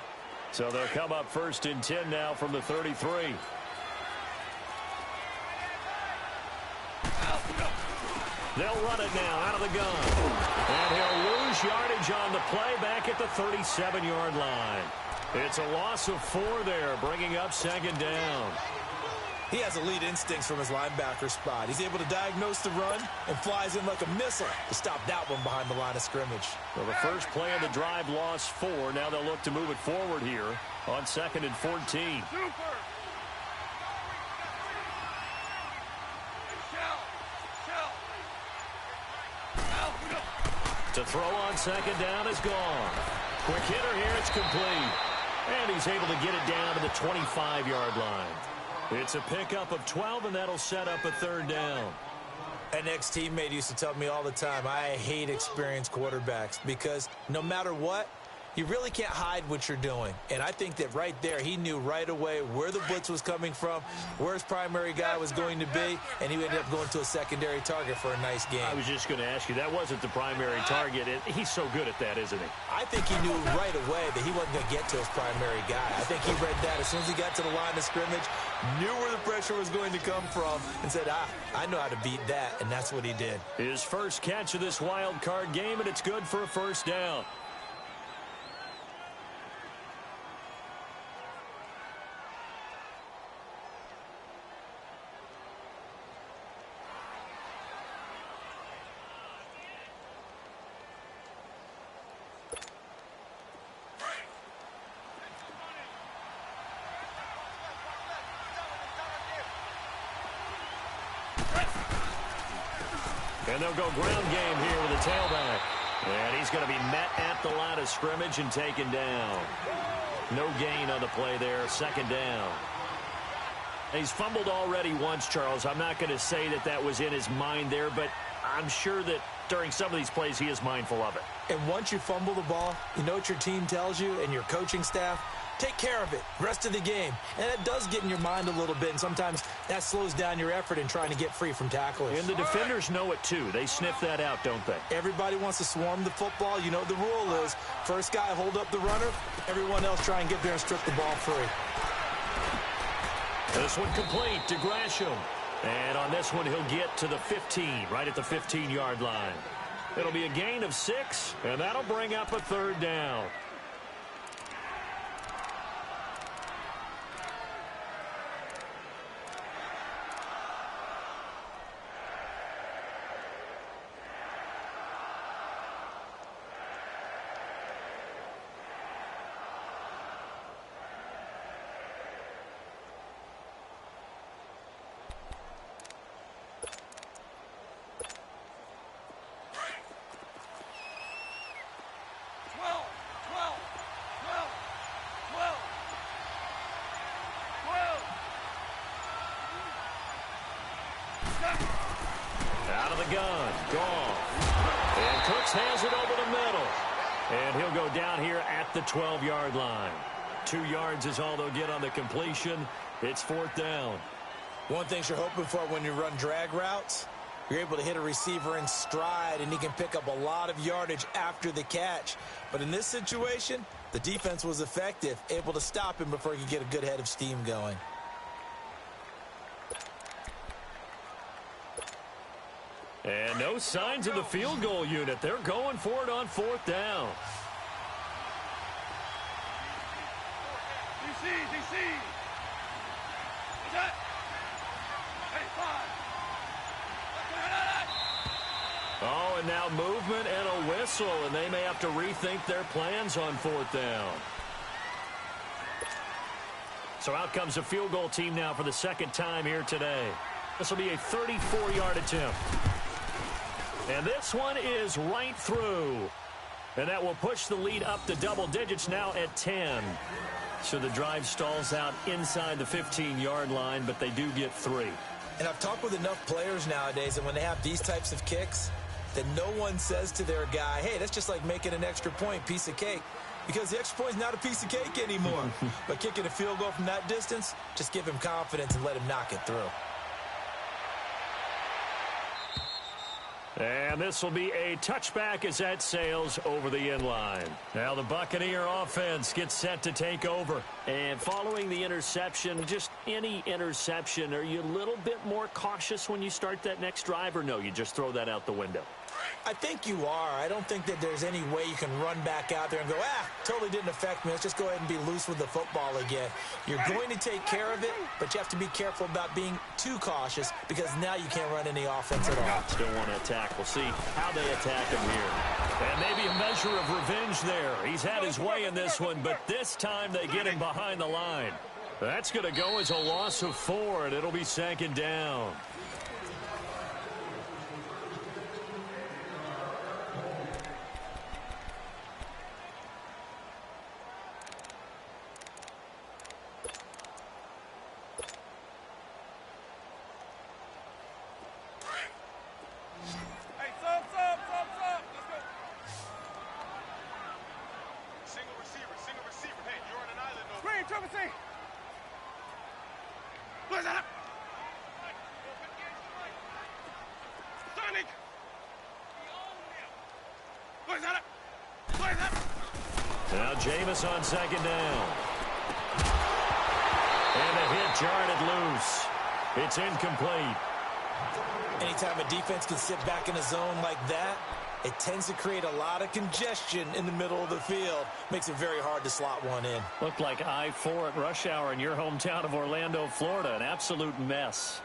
D: So they'll come up 1st and 10 now from the 33. They'll run it now out of the gun. And he'll lose yardage on the play back at the 37-yard line. It's a loss of 4 there, bringing up 2nd down.
C: He has elite instincts from his linebacker spot. He's able to diagnose the run and flies in like a missile to stop that one behind the line of scrimmage.
D: Well, the first play of the drive lost 4. Now they'll look to move it forward here on 2nd and 14. To throw on 2nd down is gone. Quick hitter here, it's complete. And he's able to get it down to the 25-yard line. It's a pickup of 12, and that'll set up a 3rd down.
C: An ex-teammate used to tell me all the time, I hate experienced quarterbacks because no matter what, you really can't hide what you're doing. And I think that right there, he knew right away where the blitz was coming from, where his primary guy was going to be, and he ended up going to a secondary target for a nice game.
D: I was just going to ask you, that wasn't the primary target. He's so good at that, isn't he?
C: I think he knew right away that he wasn't going to get to his primary guy. I think he read that as soon as he got to the line of scrimmage, knew where the pressure was going to come from, and said, I know how to beat that, and that's what he did.
D: His first catch of this wild card game, and it's good for a 1st down. And they'll go ground game here with a tailback. And he's going to be met at the line of scrimmage and taken down. No gain on the play there, 2nd down. He's fumbled already once, Charles. I'm not going to say that that was in his mind there, but I'm sure that during some of these plays he is mindful of it.
C: And once you fumble the ball, you know what your team tells you and your coaching staff? Take care of it rest of the game. And that does get in your mind a little bit, and sometimes that slows down your effort in trying to get free from tacklers.
D: And the defenders know it too. They sniff that out, don't they?
C: Everybody wants to swarm the football. You know what the rule is. First guy hold up the runner. Everyone else try and get there and strip the ball free.
D: This one complete to Gresham. And on this one, he'll get to the 15, right at the 15-yard line. It'll be a gain of 6, and that'll bring up a 3rd down.
A: gun. Goff. And Cooks has it over the middle. And he'll go down here at the 12-yard line. 2 yards is all they'll get on the completion. It's 4th down.
C: One thing you're hoping for when you run drag routes, you're able to hit a receiver in stride, and he can pick up a lot of yardage after the catch. But in this situation, the defense was effective, able to stop him before he could get a good head of steam going.
A: And no signs of the field goal unit. They're going for it on 4th down.
B: DC. What's that? Hey, 5.
A: Oh, and now movement and a whistle, and they may have to rethink their plans on 4th down. So out comes a field goal team now for the 2nd time here today. This will be a 34-yard attempt. And this one is right through. And that will push the lead up to double digits now at 10. So the drive stalls out inside the 15-yard line, but they do get 3.
C: And I've talked with enough players nowadays, and when they have these types of kicks, that no one says to their guy, hey, that's just like making an extra point, piece of cake. Because the extra point is not a piece of cake anymore. But kicking a field goal from that distance, just give him confidence and let him knock it through.
A: And this will be a touchback as that sails over the end line. Now the Buccaneer offense gets set to take over. And following the interception, just any interception, are you a little bit more cautious when you start that next drive, or no, you just throw that out the window?
C: I think you are. I don't think that there's any way you can run back out there and go, totally didn't affect me. Let's just go ahead and be loose with the football again. You're going to take care of it, but you have to be careful about being too cautious because now you can't run any offense at all.
A: Still want to attack. We'll see how they attack him here. And maybe a measure of revenge there. He's had his way in this one, but this time they get him behind the line. That's going to go as a loss of 4, and it'll be 2nd down. Now Jameis on 2nd down. And a hit jarred loose. It's incomplete.
C: Anytime a defense can sit back in a zone like that, it tends to create a lot of congestion in the middle of the field. Makes it very hard to slot one in.
A: Looked like I-4 at rush hour in your hometown of Orlando, Florida. An absolute mess.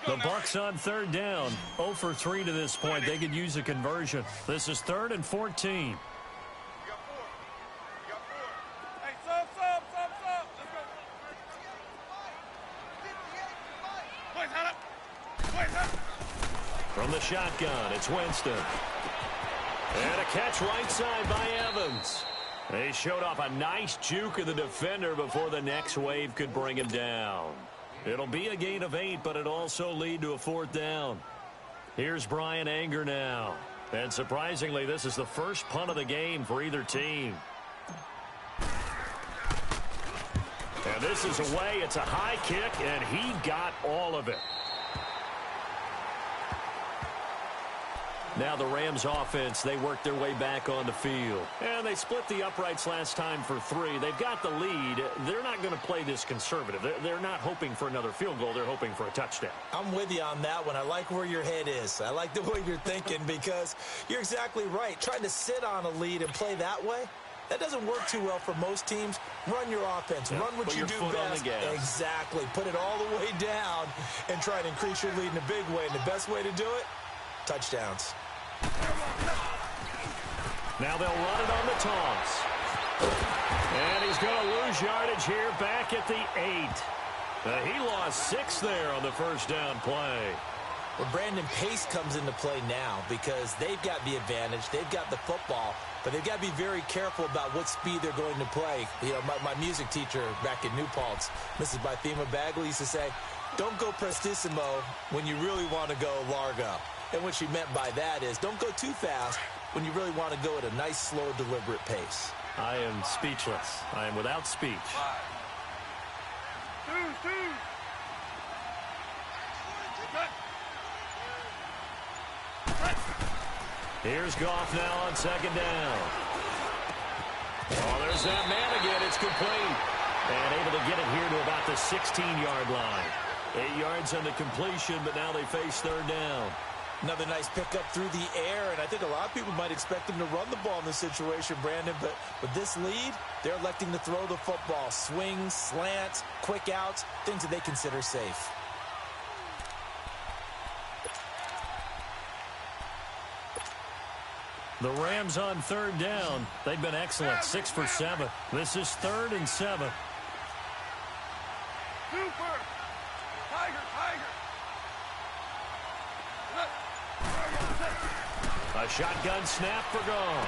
A: The Bucs on 3rd down. 0 for 3 to this point. They could use a conversion. This is 3rd and 14.
B: Hey, sub. Let's go.
A: From the shotgun, it's Winston. And a catch right side by Evans. They showed off a nice juke of the defender before the next wave could bring him down. It'll be a gain of 8, but it also lead to a 4th down. Here's Brian Anger now. And surprisingly, this is the first punt of the game for either team. And this is away. It's a high kick, and he got all of it. Now the Rams offense, they work their way back on the field. And they split the uprights last time for 3. They've got the lead. They're not going to play this conservative. They're not hoping for another field goal. They're hoping for a touchdown.
C: I'm with you on that one. I like where your head is. I like the way you're thinking because you're exactly right. Trying to sit on a lead and play that way, that doesn't work too well for most teams. Run your offense. Run what you do best. Exactly. Put it all the way down and try to increase your lead in a big way. And the best way to do it, touchdowns.
A: Now they'll run it on the toss. And he's going to lose yardage here back at the 8. He lost 6 there on the first down play.
C: Well, Brandon, pace comes into play now because they've got the advantage. They've got the football, but they've got to be very careful about what speed they're going to play. You know, my music teacher back in New Paltz, Mrs. Bythema Bagley, used to say, don't go prestissimo when you really want to go largo. And what she meant by that is don't go too fast when you really want to go at a nice, slow, deliberate pace.
D: I am speechless. I am without speech. Here's Goff now on second down. Oh, there's that man again. It's complete. And able to get it here to about the 16-yard line. 8 yards on the completion, but now they face third down.
C: Another nice pickup through the air, and I think a lot of people might expect him to run the ball in this situation, Brandon, but with this lead, they're electing to throw the football. Swings, slants, quick outs, things that they consider safe.
D: The Rams on third down. They've been excellent, 6 for 7. This is 3rd and 7.
B: Super! Tiger!
D: A shotgun snap for Goff.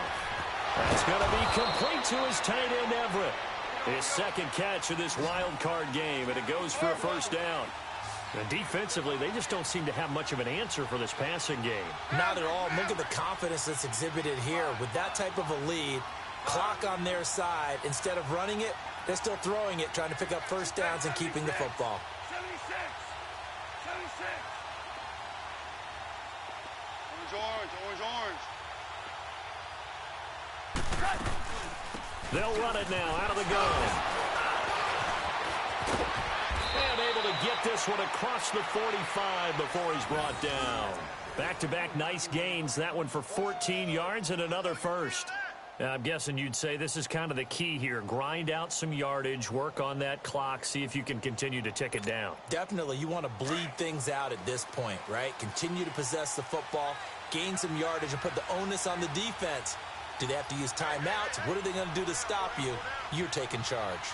D: That's going to be complete to his tight end, Everett. His second catch of this wild card game, and it goes for a first down. And defensively, they just don't seem to have much of an answer for this passing game.
C: Not at all. Look at the confidence that's exhibited here. With that type of a lead, clock on their side, instead of running it, they're still throwing it, trying to pick up first downs and keeping the football.
B: 76! Orange.
D: They'll run it now out of the gun. And able to get this one across the 45 before he's brought down. Back-to-back nice gains. That one for 14 yards and another first. I'm guessing you'd say this is kind of the key here. Grind out some yardage, work on that clock, see if you can continue to tick it down.
C: Definitely. You want to bleed things out at this point, right? Continue to possess the football, gain some yardage, and put the onus on the defense. Do they have to use timeouts? What are they going to do to stop you? You're taking charge.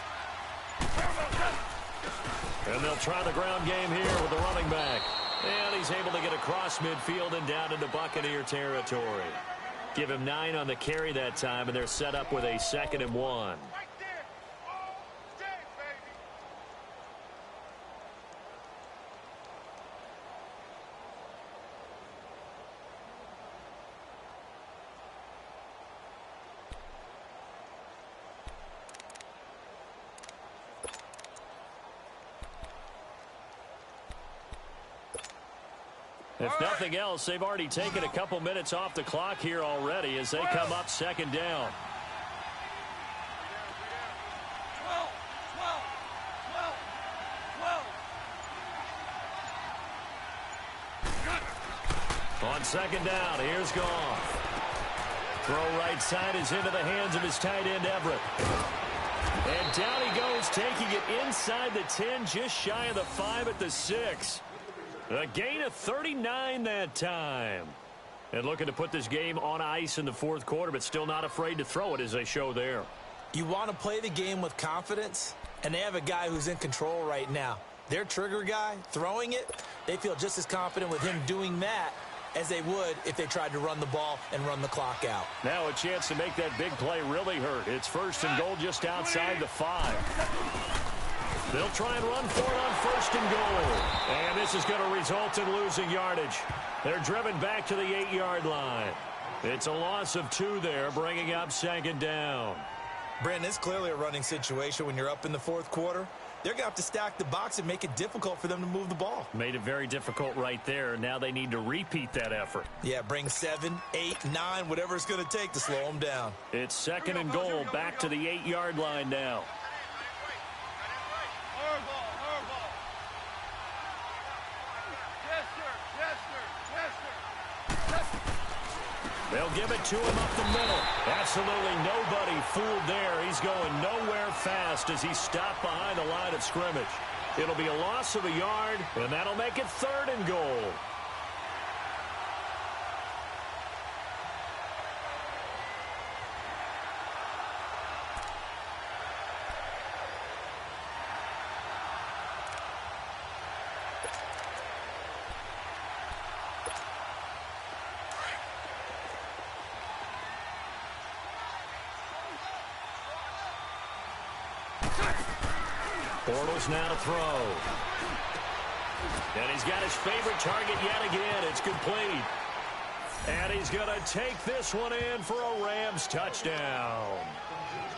D: And they'll try the ground game here with the running back. And he's able to get across midfield and down into Buccaneer territory. Give him 9 on the carry that time, and they're set up with a 2nd and 1. If nothing else, they've already taken a couple minutes off the clock here already as they come up 2nd down. On 2nd down, here's Goff. Throw right side is into the hands of his tight end, Everett. And down he goes, taking it inside the 10, just shy of the 5 at the 6. A gain of 39 that time. And looking to put this game on ice in the 4th quarter, but still not afraid to throw it as they show there.
C: You want to play the game with confidence, and they have a guy who's in control right now. Their trigger guy, throwing it, they feel just as confident with him doing that as they would if they tried to run the ball and run the clock out.
D: Now a chance to make that big play really hurt. It's 1st and goal just outside the 5. They'll try and run for it on 1st and goal. And this is going to result in losing yardage. They're driven back to the 8-yard line. It's a loss of 2 there, bringing up 2nd down.
C: Brandon, it's clearly a running situation when you're up in the 4th quarter. They're going to have to stack the box and make it difficult for them to move the ball.
D: Made it very difficult right there. Now they need to repeat that effort.
C: Yeah, bring 7, 8, 9, whatever it's going to take to slow them down.
D: It's 2nd and goal, back to the 8-yard line now. They'll give it to him up the middle. Absolutely nobody fooled there. He's going nowhere fast as he's stopped behind the line of scrimmage. It'll be a loss of a yard, and that'll make it 3rd and goal. Bortles now to throw. And he's got his favorite target yet again. It's complete. And he's going to take this one in for a Rams touchdown.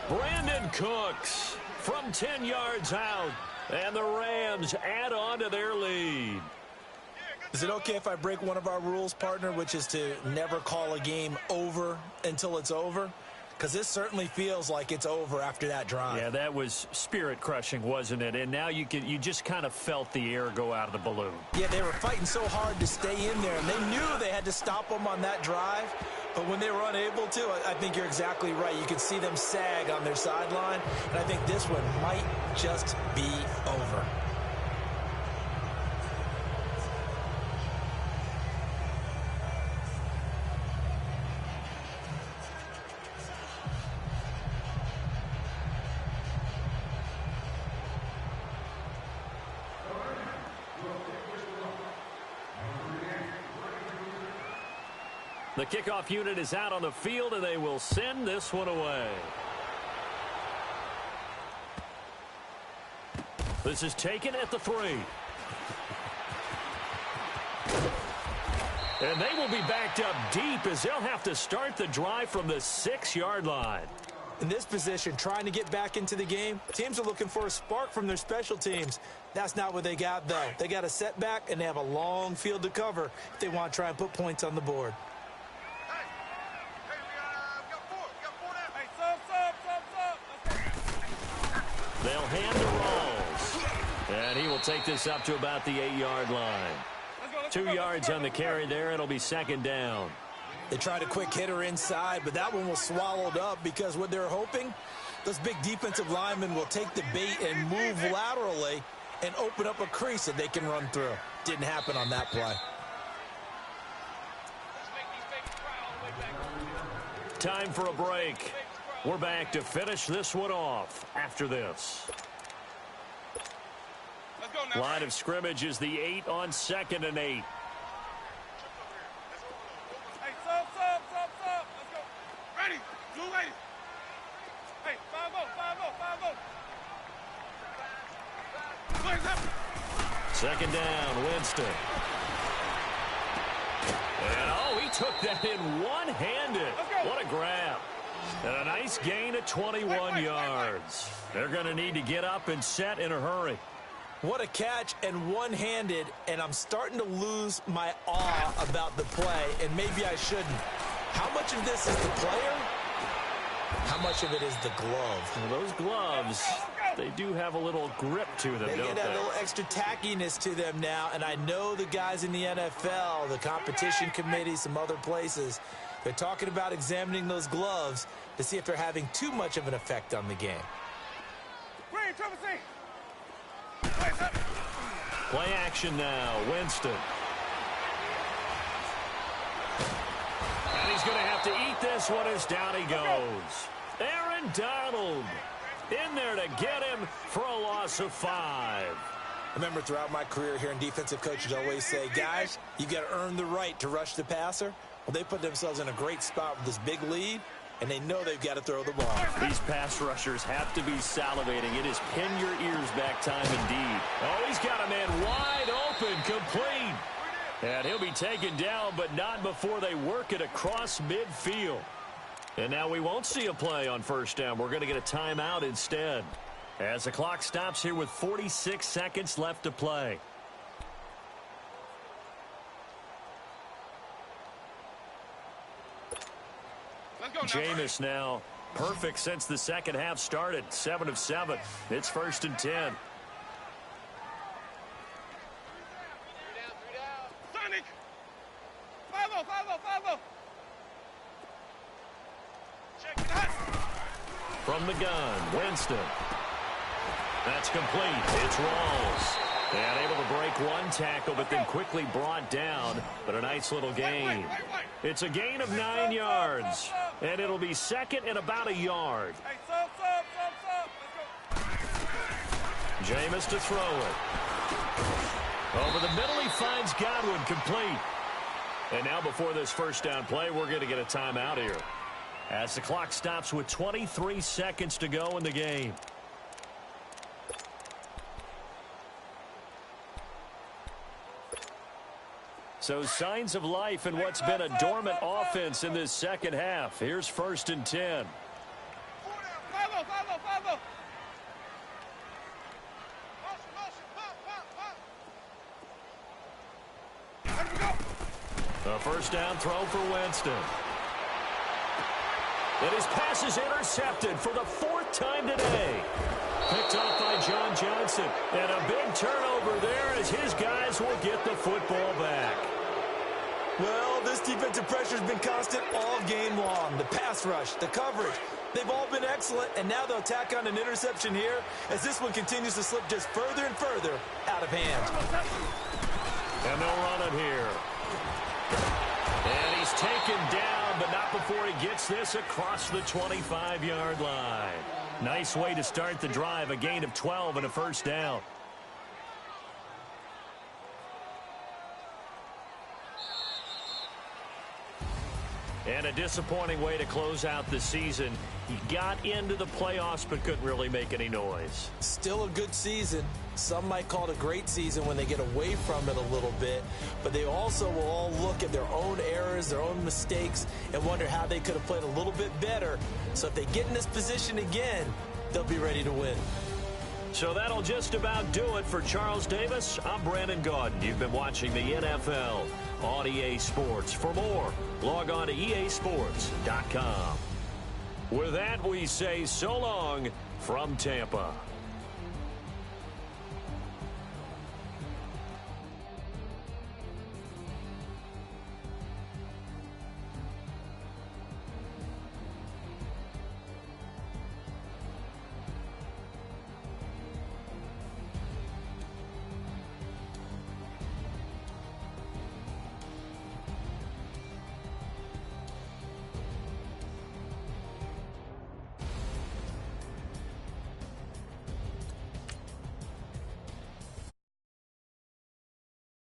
D: Brandon Cooks from 10 yards out. And the Rams add on to their lead.
C: Is it okay if I break one of our rules, partner, which is to never call a game over until it's over? Because this certainly feels like it's over after that drive.
D: Yeah, that was spirit-crushing, wasn't it? And now you just kind of felt the air go out of the balloon.
C: Yeah, they were fighting so hard to stay in there, and they knew they had to stop them on that drive. But when they were unable to, I think you're exactly right. You could see them sag on their sideline, and I think this one might just be over.
D: The kickoff unit is out on the field, and they will send this one away. This is taken at the 3. And they will be backed up deep as they'll have to start the drive from the 6-yard line.
C: In this position, trying to get back into the game, teams are looking for a spark from their special teams. That's not what they got, though. They got a setback, and they have a long field to cover if they want to try and put points on the board.
D: They'll hand to Rawls. And he will take this up to about the 8-yard line. 2 yards on the carry there. It'll be second down.
C: They tried a quick hitter inside, but that one was swallowed up because what they're hoping, those big defensive linemen will take the bait and move laterally and open up a crease that they can run through. Didn't happen on that play.
D: Time for a break. We're back to finish this one off after this. Line of scrimmage is the 8 on 2nd and 8.
B: Hey, sub. Let's go. Ready. Blue lady. Hey, 5-0.
D: Second down, Winston. And, he took that in one-handed. What a grab. And a nice gain of 21 yards. They're going to need to get up and set in a hurry.
C: What a catch and one-handed, and I'm starting to lose my awe about the play, and maybe I shouldn't. How much of this is the player? How much of it is the glove?
D: Well, those gloves, they do have a little grip to them,
C: They
D: don't
C: get
D: they?
C: that little extra tackiness to them now, and I know the guys in the NFL, the competition committee, some other places, they're talking about examining those gloves to see if they're having too much of an effect on the game.
B: Green, triple C.
D: Play action now, Winston. And he's going to have to eat this one as down he goes. Aaron Donald in there to get him for a loss of 5.
C: I remember throughout my career hearing defensive coaches always say, guys, you got to earn the right to rush the passer. Well, they put themselves in a great spot with this big lead, and they know they've got to throw the ball.
D: These pass rushers have to be salivating. It is pin your ears back time indeed. Oh, he's got a man wide open, complete. And he'll be taken down, but not before they work it across midfield. And now we won't see a play on first down. We're going to get a timeout instead. As the clock stops here with 46 seconds left to play. Jameis now perfect since the second half started. 7 of 7. It's 1st and 10.
B: Sonic. 5-0. Check it out.
D: From the gun, Winston. That's complete. It's Rawls. And able to break one tackle, but then quickly brought down. But a nice little gain. It's a gain of 9 yards. And it'll be second and about a yard.
B: Hey, sub. Let's go.
D: Jameis to throw it. Over the middle, he finds Godwin, complete. And now before this first down play, we're going to get a timeout here. As the clock stops with 23 seconds to go in the game.
A: So signs of life in what's been a dormant offense in this second half. Here's 1st and 10. A first down throw for Winston. And his pass is intercepted for the 4th time today. Picked off by John Johnson. And a big turnover there as his guys will get the football back.
C: Well, this defensive pressure has been constant all game long. The pass rush, the coverage, they've all been excellent, and now they'll tack on an interception here as this one continues to slip just further and further out of hand.
A: And they'll run it here. And he's taken down, but not before he gets this across the 25-yard line. Nice way to start the drive, a gain of 12 and a first down. And a disappointing way to close out the season. He got into the playoffs but couldn't really make any noise.
C: Still a good season. Some might call it a great season when they get away from it a little bit. But they also will all look at their own errors, their own mistakes, and wonder how they could have played a little bit better. So if they get in this position again, they'll be ready to win.
A: So that'll just about do it for Charles Davis. I'm Brandon Gaudin. You've been watching the NFL on EA Sports. For more, log on to easports.com. With that, we say so long from Tampa.